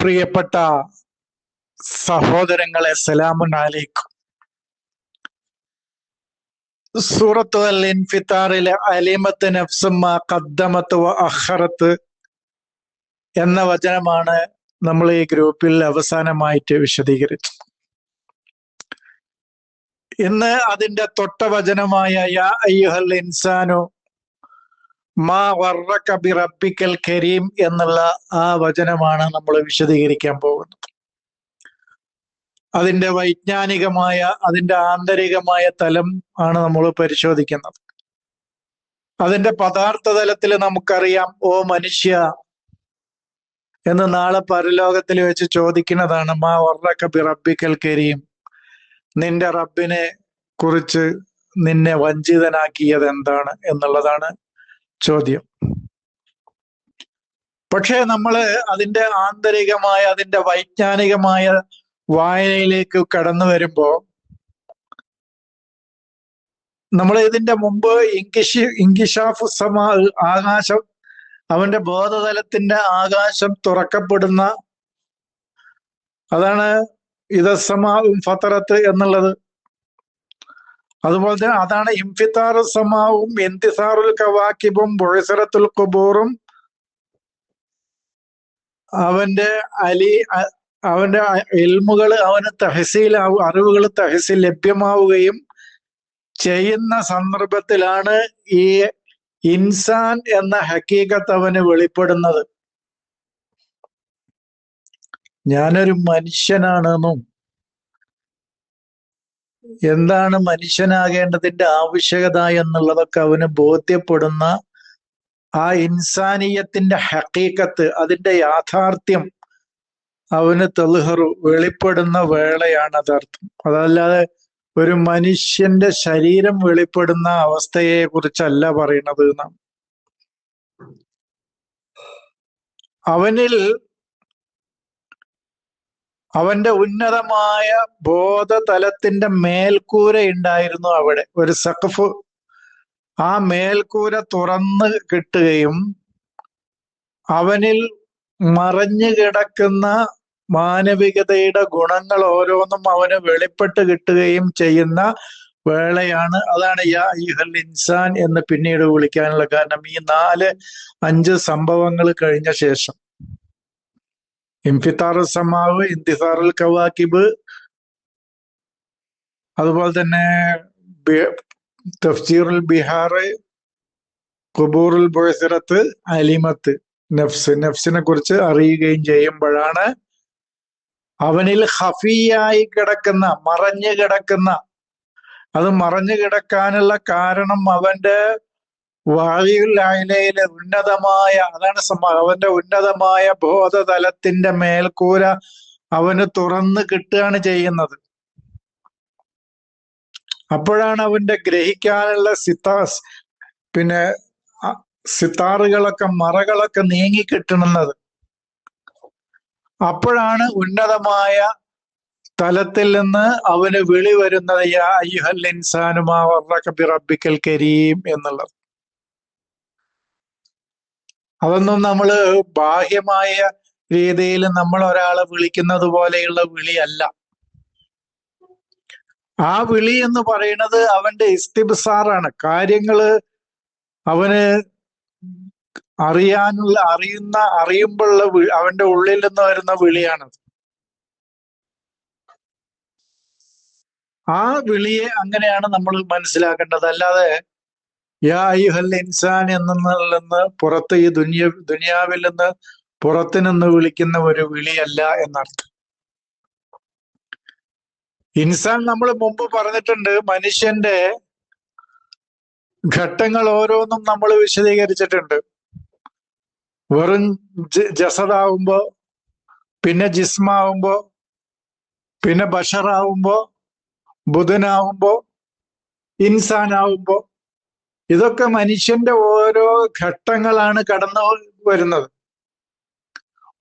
പ്രിയപ്പെട്ട സഹോദരങ്ങളെ, സലാമുൻ അലൈക്കും. സൂറത്ത് അൽ ഇൻഫിത്താറിലെ അലിമത്ത് നഫ്സും മാ ഖദ്ദമത്ത് വ അഖറത്ത് എന്ന വചനമാണ് നമ്മൾ ഈ ഗ്രൂപ്പിൽ അവസാനമായിട്ട് വിശദീകരിച്ചത്. ഇന്ന് അതിന്റെ തൊട്ട വചനമായ യാ അയ്യുഹൽ ഇൻസാനു മാ ഗർറക ബി റബ്ബിക്കൽ കരീം എന്നുള്ള ആ വചനമാണ് നമ്മൾ വിശദീകരിക്കാൻ പോകുന്നത്. അതിന്റെ വൈജ്ഞാനികമായ, അതിന്റെ ആന്തരികമായ തലം ആണ് നമ്മൾ പരിശോധിക്കുന്നത്. അതിന്റെ പദാർത്ഥ തലത്തിൽ നമുക്കറിയാം, ഓ മനുഷ്യ എന്ന് നാളെ പരലോകത്തിൽ വെച്ച് ചോദിക്കുന്നതാണ്. മാ ഗർറക ബി റബ്ബിക്കൽ കരീം, നിന്റെ റബ്ബിനെ കുറിച്ച് നിന്നെ വഞ്ചിതനാക്കിയത് എന്താണ് എന്നുള്ളതാണ് ചോദ്യം. പക്ഷേ നമ്മള് അതിന്റെ ആന്തരികമായ, അതിന്റെ വൈജ്ഞാനികമായ വായനയിലേക്ക് കടന്നു വരുമ്പോ നമ്മൾ ഇതിന്റെ മുമ്പ് ഇൻകിഷാഫു സമാ, ആകാശം, അവന്റെ ബോധതലത്തിന്റെ ആകാശം തുറക്കപ്പെടുന്ന, അതാണ് ഇദസ്സമാഉം ഫതറത്ത് എന്നുള്ളത്. അതുപോലെ തന്നെ അതാണ് ഇൻഫിത്താറു സമാവും ഇന്തിസാറുൽ കവാക്കിബും ബുഅ്സറത്തുൽ ഖുബൂറും. അവന്റെ ഇൽമുകൾ അവന് തഹസീലാവും, അറിവുകൾ തഹസീൽ ലഭ്യമാവുകയും ചെയ്യുന്ന സന്ദർഭത്തിലാണ് ഈ ഇൻസാൻ എന്ന ഹക്കീകത്ത് അവന് വെളിപ്പെടുന്നത്. ഞാനൊരു മനുഷ്യനാണെന്നും എന്താണ് മനുഷ്യനാകേണ്ടതിന്റെ ആവശ്യകത എന്നുള്ളതൊക്കെ അവന് ബോധ്യപ്പെടുന്ന ആ ഇൻസാനിയത്തിന്റെ ഹക്കീക്കത്ത്, അതിന്റെ യാഥാർത്ഥ്യം അവന് തെളിഹറു വെളിപ്പെടുന്ന വേളയാണ് അതർത്ഥം. അതല്ലാതെ ഒരു മനുഷ്യന്റെ ശരീരം വെളിപ്പെടുന്ന അവസ്ഥയെ കുറിച്ചല്ല പറയുന്നത് എന്നാണ്. അവനിൽ അവന്റെ ഉന്നതമായ ബോധതലത്തിന്റെ മേൽക്കൂര ഉണ്ടായിരുന്നു. അവിടെ ഒരു സഖഫ്, ആ മേൽക്കൂര തുറന്ന് കിട്ടുകയും അവനിൽ മറഞ്ഞു കിടക്കുന്ന മാനവികതയുടെ ഗുണങ്ങൾ ഓരോന്നും അവന് വെളിപ്പെട്ട് കിട്ടുകയും ചെയ്യുന്ന വേളയാണ്. അതാണ് യാ അയ്യുഹൽ ഇൻസാൻ എന്ന് പിന്നീട് വിളിക്കാനുള്ള കാരണം. ഈ 4-5 സംഭവങ്ങൾ കഴിഞ്ഞ ശേഷം, ഇൻഫിത്താറു സമാവ്, ഇന്തിസാറുൽ കവാക്കിബ്, അതുപോലെ തന്നെ തഫ്സീറുൽ ബിഹാറ്, ഖുബൂറുൽ ബുഅ്സറത്ത്, അലിമത്ത് നഫ്സിനെ കുറിച്ച് അറിയുകയും ചെയ്യുമ്പോഴാണ് അവനിൽ ഖഫിയായി കിടക്കുന്ന, മറഞ്ഞു കിടക്കുന്ന, അത് മറഞ്ഞു കിടക്കാനുള്ള കാരണം അവന്റെ വായുൽ അയലയിലെ ഉന്നതമായ, അതാണ് അവന്റെ ഉന്നതമായ ബോധതലത്തിന്റെ മേൽക്കൂര അവന് തുറന്ന് കിട്ടുകയാണ് ചെയ്യുന്നത്. അപ്പോഴാണ് അവന്റെ ഗ്രഹിക്കാനുള്ള സിത്താറുകളൊക്കെ, മറകളൊക്കെ നീങ്ങിക്കിട്ടുന്നത്. അപ്പോഴാണ് ഉന്നതമായ തലത്തിൽ നിന്ന് അവന് വിളി വരുന്നത്, യാ അയ്യുഹൽ ഇൻസാനു മാ ഗർറക ബി റബ്ബിക്കൽ കരീം എന്നുള്ളത്. അതൊന്നും നമ്മള് ബാഹ്യമായ രീതിയിൽ നമ്മൾ ഒരാളെ വിളിക്കുന്നത് പോലെയുള്ള വിളിയല്ല. ആ വിളി എന്ന് പറയുന്നത് അവന്റെ ഇസ്തിബ്സാറാണ്. കാര്യങ്ങള് അവന് അറിയുമ്പോഴുള്ള അവന്റെ ഉള്ളിൽ നിന്ന് വരുന്ന വിളിയാണത്. ആ വിളിയെ അങ്ങനെയാണ് നമ്മൾ മനസ്സിലാക്കേണ്ടത്. അല്ലാതെ യാ അയ്യുഹൽ ഇൻസാൻ നിന്ന് പുറത്ത്, ഈ ദുനിയാവിൽ നിന്ന് പുറത്തു നിന്ന് വിളിക്കുന്ന ഒരു വിളിയല്ല എന്നർത്ഥം. ഇൻസാൻ നമ്മൾ മുമ്പ് പറഞ്ഞിട്ടുണ്ട്. മനുഷ്യന്റെ ഘട്ടങ്ങൾ ഓരോന്നും നമ്മൾ വിശദീകരിച്ചിട്ടുണ്ട്. വെറും ജസദാവുമ്പോ, പിന്നെ ജിസ്മാവുമ്പോ, പിന്നെ ബഷറാവുമ്പോ, ബുധനാവുമ്പോ, ഇൻസാനാവുമ്പോ, ഇതൊക്കെ മനുഷ്യന്റെ ഓരോ ഘട്ടങ്ങളാണ് കടന്നു വരുന്നത്.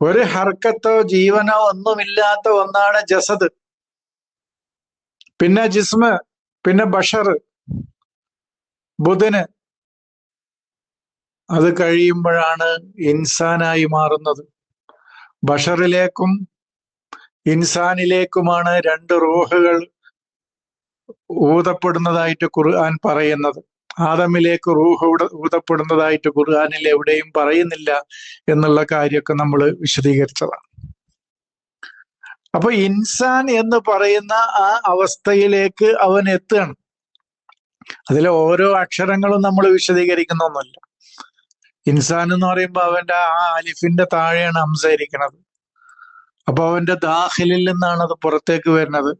ഒരു ഹർക്കത്തോ ജീവനോ ഒന്നുമില്ലാത്ത ഒന്നാണ് ജസദ്, പിന്നെ ജിസ്മ്, പിന്നെ ബഷർ, ബുധന്. അത് കഴിയുമ്പോഴാണ് ഇൻസാനായി മാറുന്നത്. ബഷറിലേക്കും ഇൻസാനിലേക്കുമാണ് രണ്ട് റൂഹുകൾ ഊതപ്പെടുന്നതായിട്ട് ഖുർആൻ പറയുന്നത്. ആദമിലേക്ക് റൂഹ് ഊതപ്പെടുന്നതായിട്ട് ഖുർആനിൽ എവിടെയും പറയുന്നില്ല എന്നുള്ള കാര്യമൊക്കെ നമ്മൾ വിശദീകരിച്ചതാണ്. അപ്പൊ ഇൻസാൻ എന്ന് പറയുന്ന ആ അവസ്ഥയിലേക്ക് അവൻ എത്തുകയാണ്. അതിലെ ഓരോ അക്ഷരങ്ങളും നമ്മൾ വിശദീകരിക്കുന്നൊന്നുമില്ല. ഇൻസാൻ എന്ന് പറയുമ്പോൾ അവന്റെ ആ അലിഫിന്റെ താഴെയാണ് ഹംസ ഇരിക്കുന്നത്. അപ്പൊ അവന്റെ ദാഖിലിൽ നിന്നാണ് അത് പുറത്തേക്ക് വരുന്നത്.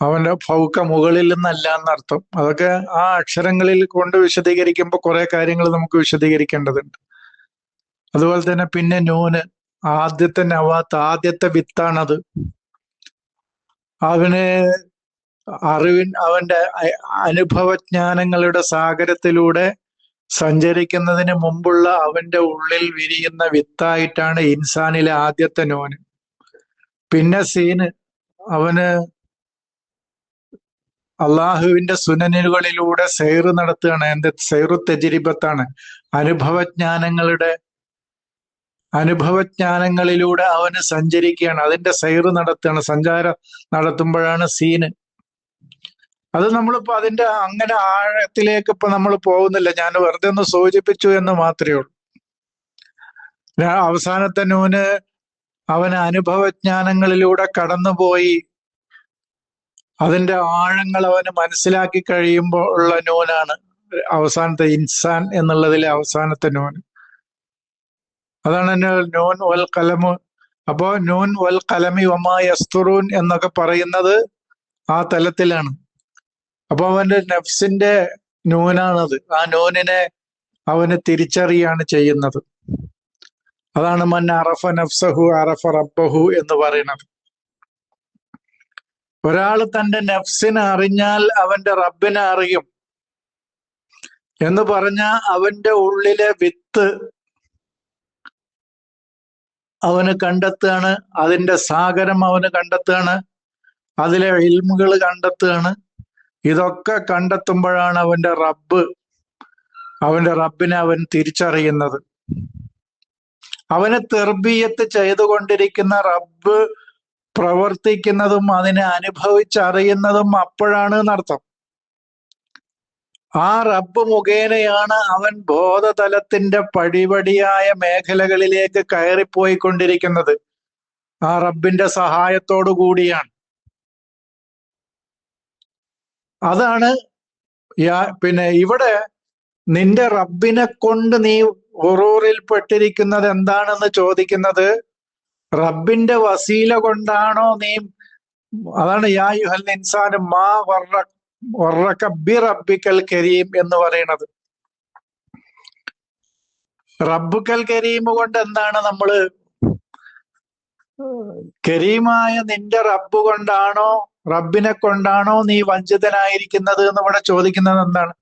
അവന്റെ ഫൗക്ക മുകളിൽ നിന്നല്ല എന്നർത്ഥം. അതൊക്കെ ആ അക്ഷരങ്ങളിൽ കൊണ്ട് വിശദീകരിക്കുമ്പോൾ കുറെ കാര്യങ്ങൾ നമുക്ക് വിശദീകരിക്കേണ്ടതുണ്ട്. അതുപോലെ തന്നെ പിന്നെ നൂന്, ആദ്യത്തെ നവാത്ത്, ആദ്യത്തെ വിത്താണത്. അവന് അവന്റെ അനുഭവജ്ഞാനങ്ങളുടെ സാഗരത്തിലൂടെ സഞ്ചരിക്കുന്നതിന് മുമ്പുള്ള അവന്റെ ഉള്ളിൽ വിരിയുന്ന വിത്തായിട്ടാണ് ഇൻസാനിലെ ആദ്യത്തെ നൂന്. പിന്നെ സീന്, അവന് അള്ളാഹുവിന്റെ സുനനുകളിലൂടെ സൈറ് നടത്തുകയാണ്. എന്ത് സൈറു തജ്രിബത്താണ്. അനുഭവജ്ഞാനങ്ങളിലൂടെ അവന് സഞ്ചരിക്കുകയാണ്. അതിന്റെ സൈറ് നടത്തുകയാണ്. സഞ്ചാരം നടത്തുമ്പോഴാണ് സീന്. അത് നമ്മളിപ്പോ അതിന്റെ അങ്ങനെ ആഴത്തിലേക്ക് ഇപ്പൊ നമ്മൾ പോകുന്നില്ല. ഞാൻ വെറുതെ ഒന്ന് സൂചിപ്പിച്ചു എന്ന് മാത്രമേ ഉള്ളൂ. അവസാനത്തെ നൂന് അവന് അനുഭവജ്ഞാനങ്ങളിലൂടെ കടന്നുപോയി അതിന്റെ ആഴങ്ങൾ അവന് മനസ്സിലാക്കി കഴിയുമ്പോൾ ഉള്ള നൂനാണ് അവസാനത്തെ ഇൻസാൻ എന്നുള്ളതിലെ അവസാനത്തെ നൂൻ. അതാണ് നൂൻ വൽ കലമ്. അപ്പോ നൂൻ വൽ കലമി വമാ യസ്തുറൂൻ എന്നൊക്കെ പറയുന്നത് ആ തലത്തിലാണ്. അപ്പൊ അവന്റെ നഫ്സിന്റെ നൂനാണത്. ആ നൂനിനെ അവന് തിരിച്ചറിയാണ് ചെയ്യുന്നത്. അതാണ് മൻ അറഫ നഫ്സഹു അറഫ റബ്ബഹു എന്ന് പറയുന്നത്. ഒരാൾ തന്റെ നഫ്സിനെ അറിഞ്ഞാൽ അവന്റെ റബ്ബിനെ അറിയും എന്ന് പറഞ്ഞ അവന്റെ ഉള്ളിലെ വിത്ത് അവന് കണ്ടെത്തുകയാണ്. അതിന്റെ സാഗരം അവന് കണ്ടെത്തുകയാണ്. അതിലെ ഇൽമുകൾ കണ്ടെത്തുകയാണ്. ഇതൊക്കെ കണ്ടെത്തുമ്പോഴാണ് അവന്റെ റബ്ബിനെ അവൻ തിരിച്ചറിയുന്നത്. അവന് തെർബിയത്ത് ചെയ്തുകൊണ്ടിരിക്കുന്ന റബ്ബ് പ്രവർത്തിക്കുന്നതും അതിനെ അനുഭവിച്ചറിയുന്നതും അപ്പോഴാണ് എന്നർത്ഥം. ആ റബ്ബ് മുഖേനയാണ് അവൻ ബോധതലത്തിന്റെ പടിപടിയായ മേഖലകളിലേക്ക് കയറിപ്പോയിക്കൊണ്ടിരിക്കുന്നത്. ആ റബ്ബിന്റെ സഹായത്തോടു കൂടിയാണ്. അതാണ് പിന്നെ ഇവിടെ നിന്റെ റബ്ബിനെ കൊണ്ട് നീ ഉറൂറിൽ പെട്ടിരിക്കുന്നത് എന്താണെന്ന് ചോദിക്കുന്നത് റബ്ബിന്റെ വസീല കൊണ്ടാണോ നീ? അതാണ് യാ യുഹൽ ഇൻസാൻ മാ വറക ബി റബ്ബിക്കൽ കരീം എന്ന് പറയുന്നത്. റബ്ബുക്കൽ കരീം കൊണ്ട് എന്താണ് നമ്മള് കരീമായ നിന്റെ റബ്ബ് കൊണ്ടാണോ റബ്ബിനെ കൊണ്ടാണോ നീ വഞ്ചിതനായിരിക്കുന്നത് എന്ന് ഇവിടെ ചോദിക്കുന്നത് എന്താണ്?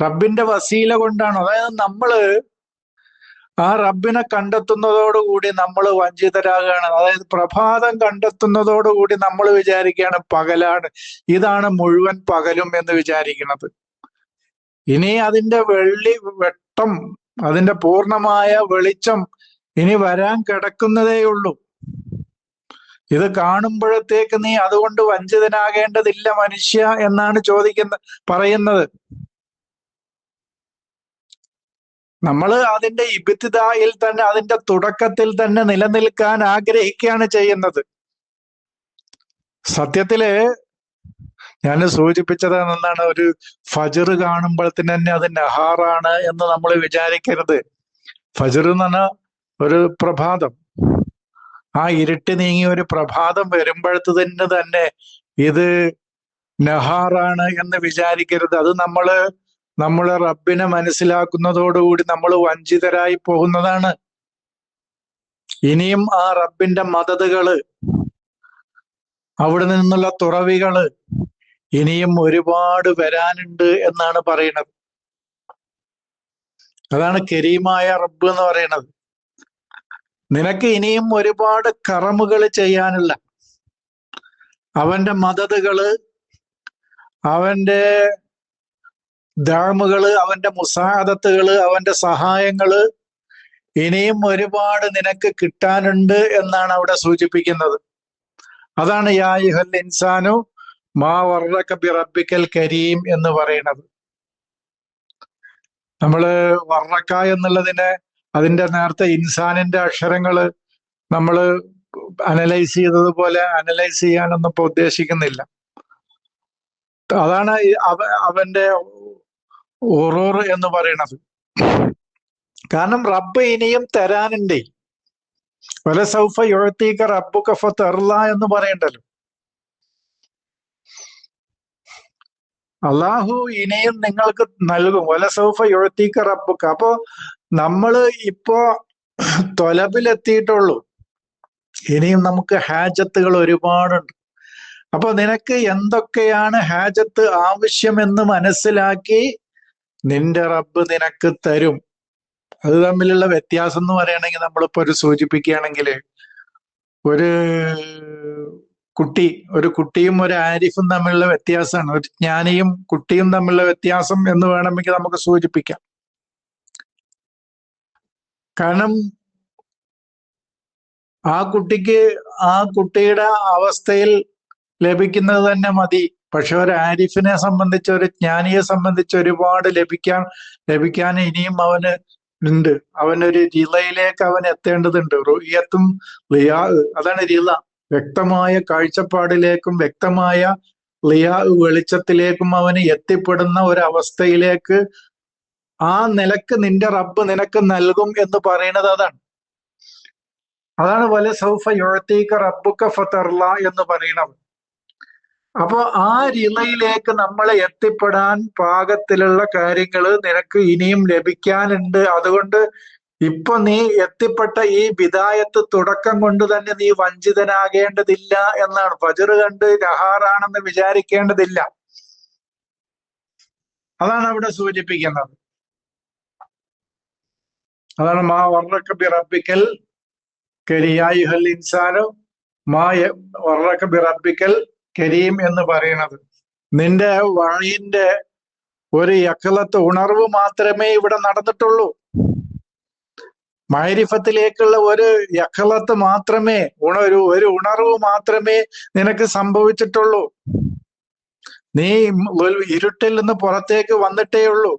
റബ്ബിന്റെ വസീല കൊണ്ടാണോ? അതായത് നമ്മള് ആ റബ്ബിനെ കണ്ടെത്തുന്നതോടുകൂടി നമ്മൾ വഞ്ചിതരാകുകയാണ്. അതായത് പ്രഭാതം കണ്ടെത്തുന്നതോടുകൂടി നമ്മൾ വിചാരിക്കുകയാണ് പകലാണ്, ഇതാണ് മുഴുവൻ പകലും എന്ന് വിചാരിക്കുന്നത്. ഇനി അതിന്റെ വെട്ടം, അതിന്റെ പൂർണ്ണമായ വെളിച്ചം ഇനി വരാൻ കിടക്കുന്നതേയുള്ളൂ. ഇത് കാണുമ്പോഴത്തേക്ക് നീ അതുകൊണ്ട് വഞ്ചിതനാകേണ്ടതില്ല മനുഷ്യ എന്നാണ് പറയുന്നത്. നമ്മൾ അതിന്റെ ഇബ്തിദായിൽ തന്നെ, അതിന്റെ തുടക്കത്തിൽ തന്നെ നിലനിൽക്കാൻ ആഗ്രഹിക്കുകയാണ് ചെയ്യുന്നത്. സത്യത്തില് ഞാൻ സൂചിപ്പിച്ചത് എന്താണ്, ഒരു ഫജ്ർ കാണുമ്പോഴത്തിന് തന്നെ അത് നഹാറാണ് എന്ന് നമ്മൾ വിചാരിക്കരുത്. ഫജ്ർ എന്ന് പറഞ്ഞാൽ ഒരു പ്രഭാതം. ആ ഇരുട്ട് നീങ്ങി ഒരു പ്രഭാതം വരുമ്പോഴത്തിന് തന്നെ ഇത് നഹാറാണ് എന്ന് വിചാരിക്കരുത്. അത് നമ്മളെ റബ്ബിനെ മനസ്സിലാക്കുന്നതോടുകൂടി നമ്മൾ വഞ്ചിതരായി പോകുന്നതാണ്. ഇനിയും ആ റബ്ബിന്റെ മദതുകള്, അവിടെ നിന്നുള്ള തുറവികള് ഇനിയും ഒരുപാട് വരാനുണ്ട് എന്നാണ് പറയുന്നത്. അതാണ് കരീമായ റബ്ബ് എന്ന് പറയുന്നത്. നിനക്ക് ഇനിയും ഒരുപാട് കറമുകൾ ചെയ്യാനുള്ള അവന്റെ മദതുകള്, അവന്റെ ദാമുകള്, അവന്റെ മുസാദത്തുകള്, അവന്റെ സഹായങ്ങള് ഇനിയും ഒരുപാട് നിനക്ക് കിട്ടാനുണ്ട് എന്നാണ് അവിടെ സൂചിപ്പിക്കുന്നത്. അതാണ് യാ അയ്യുഹൽ ഇൻസാനു മാ വർറക ബിറബ്ബിക്കൽ കരീം എന്ന് പറയുന്നത്. നമ്മള് വർറക്ക എന്നുള്ളതിനെ അതിന്റെ നേരത്തെ ഇൻസാനിന്റെ അക്ഷരങ്ങള് നമ്മള് അനലൈസ് ചെയ്തതുപോലെ അനലൈസ് ചെയ്യാനൊന്നും ഇപ്പൊ ഉദ്ദേശിക്കുന്നില്ല. അതാണ് അവന്റെ ഉറൂർ എന്ന് പറയുന്നത്. കാരണം റബ്ബ് ഇനിയും തരാനുണ്ട്. വലസൗഫ യുഅ്തീക റബ്ബുക ഫതർള എന്ന് പറയണ്ടല്ലോ. അള്ളാഹു ഇനിയും നിങ്ങൾക്ക് നൽകും. വലസൗഫ യുഅ്തീക റബ്ബുക. അപ്പോ നമ്മള് ഇപ്പോ തൊലബിലെത്തിയിട്ടുള്ളൂ. ഇനിയും നമുക്ക് ഹാജത്തുകൾ ഒരുപാടുണ്ട്. അപ്പൊ നിനക്ക് എന്തൊക്കെയാണ് ഹാജത്ത് ആവശ്യമെന്ന് മനസ്സിലാക്കി നിന്റെ റബ്ബ് നിനക്ക് തരും. അത് തമ്മിലുള്ള വ്യത്യാസം എന്ന് പറയുകയാണെങ്കിൽ നമ്മളിപ്പോ ഒരു സൂചിപ്പിക്കുകയാണെങ്കിൽ ഒരു കുട്ടിയും ഒരു ആരിഫും തമ്മിലുള്ള വ്യത്യാസമാണ്. ഒരു ജ്ഞാനിയും കുട്ടിയും തമ്മിലുള്ള വ്യത്യാസം എന്ന് വേണമെങ്കിൽ നമുക്ക് സൂചിപ്പിക്കാം. കാരണം ആ കുട്ടിയുടെ അവസ്ഥയിൽ ലഭിക്കുന്നത് തന്നെ മതി. പക്ഷെ ഒരു ആരിഫിനെ സംബന്ധിച്ച്, ഒരു ജ്ഞാനിയെ സംബന്ധിച്ച് ഒരുപാട് ലഭിക്കാൻ ഇനിയും അവന് ഉണ്ട്. അവനൊരു റിളയിലേക്ക് അവൻ എത്തേണ്ടതുണ്ട്. റുയത്തും ലിയാ, അതാണ് റിള. വ്യക്തമായ കാഴ്ചപ്പാടിലേക്കും വ്യക്തമായ ലിയാ വെളിച്ചത്തിലേക്കും അവന് എത്തിപ്പെടുന്ന ഒരവസ്ഥയിലേക്ക് ആ നിലക്ക് നിന്റെ റബ്ബ് നിനക്ക് നൽകും എന്ന് പറയുന്നത് അതാണ് വലസൗഫ യുഅ്തീക റബ്ബുക ഫതർള എന്ന് പറയുന്നത്. അപ്പൊ ആ റിളയിലേക്ക് നമ്മളെ എത്തിപ്പെടാൻ പാകത്തിലുള്ള കാര്യങ്ങൾ നിനക്ക് ഇനിയും ലഭിക്കാനുണ്ട്. അതുകൊണ്ട് ഇപ്പൊ നീ എത്തിപ്പെട്ട ഈ ബിദായത്ത് തുടക്കം കൊണ്ട് തന്നെ നീ വഞ്ചിതനാകേണ്ടതില്ല എന്നാണ്. ഫജ്ർ കണ്ട് നഹാറാണെന്ന് വിചാരിക്കേണ്ടതില്ല. അതാണ് അവിടെ സൂചിപ്പിക്കുന്നത്. അതാണ് മാ വർറക ബിറബ്ബിക്കൽ കരിയായുഹൽ ഇൻസാനു മാ വർറക ബിറബ്ബിക്കൽ കരീം എന്ന് പറയുന്നത്. നിന്റെ വഴിന്റെ ഒരു യഖലത്ത് ഉണർവ് മാത്രമേ ഇവിടെ നടന്നിട്ടുള്ളൂ. മഅരിഫത്തിലേക്കുള്ള ഒരു യഖലത്ത് മാത്രമേ, ഒരു ഉണർവ് മാത്രമേ നിനക്ക് സംഭവിച്ചിട്ടുള്ളൂ. നീ ഇരുട്ടിൽ നിന്ന് പുറത്തേക്ക് വന്നിട്ടേ ഉള്ളൂ.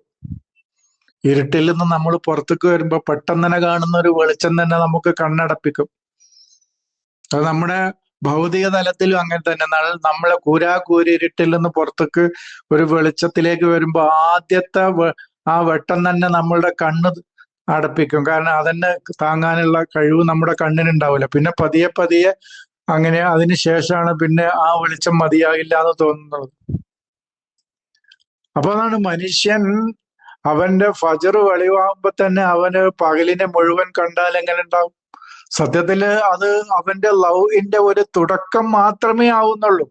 ഇരുട്ടിൽ നിന്ന് നമ്മൾ പുറത്തേക്ക് വരുമ്പോ പെട്ടെന്ന് തന്നെ കാണുന്ന ഒരു വെളിച്ചം തന്നെ നമുക്ക് കണ്ണടപ്പിക്കും. അത് നമ്മുടെ ഭൗതിക തലത്തിലും അങ്ങനെ തന്നെ. നമ്മളെ കൂരിരുട്ടിൽ നിന്ന് പുറത്തേക്ക് ഒരു വെളിച്ചത്തിലേക്ക് വരുമ്പോ ആദ്യത്തെ ആ വെട്ടം തന്നെ നമ്മളുടെ കണ്ണ് അടപ്പിക്കും. കാരണം അതന്നെ താങ്ങാനുള്ള കഴിവ് നമ്മുടെ കണ്ണിനുണ്ടാവില്ല. പിന്നെ പതിയെ പതിയെ അങ്ങനെ അതിന് ശേഷമാണ് പിന്നെ ആ വെളിച്ചം മതിയാകില്ല എന്ന് തോന്നുന്നത്. അപ്പൊ അതാണ് മനുഷ്യൻ അവന്റെ ഫജ്ർ വെളിവാകുമ്പോ തന്നെ അവന് പകലിനെ മുഴുവൻ കണ്ടാൽ എങ്ങനെ ഉണ്ടാവും? സത്യത്തില് അത് അവന്റെ ലൗഇന്റെ ഒരു തുടക്കം മാത്രമേ ആവുന്നുള്ളൂ.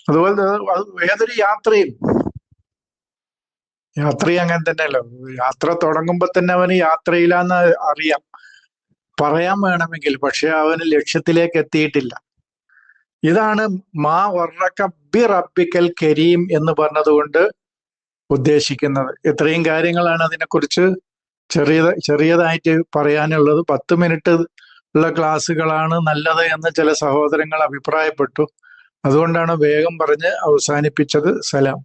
അതുപോലെ ഏതൊരു യാത്രയും അങ്ങനെ തന്നെയല്ലോ. യാത്ര തുടങ്ങുമ്പോ തന്നെ അവന് യാത്രയിലാന്ന് അറിയാം, പറയാൻ വേണമെങ്കിൽ. പക്ഷെ അവന് ലക്ഷ്യത്തിലേക്ക് എത്തിയിട്ടില്ല. ഇതാണ് മാ വർറക ബിറബ്ബിക്കൽ കരീം എന്ന് പറഞ്ഞതുകൊണ്ട് ഉദ്ദേശിക്കുന്നത്. ഇത്രയും കാര്യങ്ങളാണ് അതിനെക്കുറിച്ച് ചെറിയതായിട്ട് പറയാനുള്ളത്. 10 മിനിറ്റ് ഉള്ള ക്ലാസ്സുകളാണ് നല്ലത് എന്ന് ചില സഹോദരങ്ങൾ അഭിപ്രായപ്പെട്ടു. അതുകൊണ്ടാണ് വേഗം പറഞ്ഞ് അവസാനിപ്പിച്ചത്. സലാം.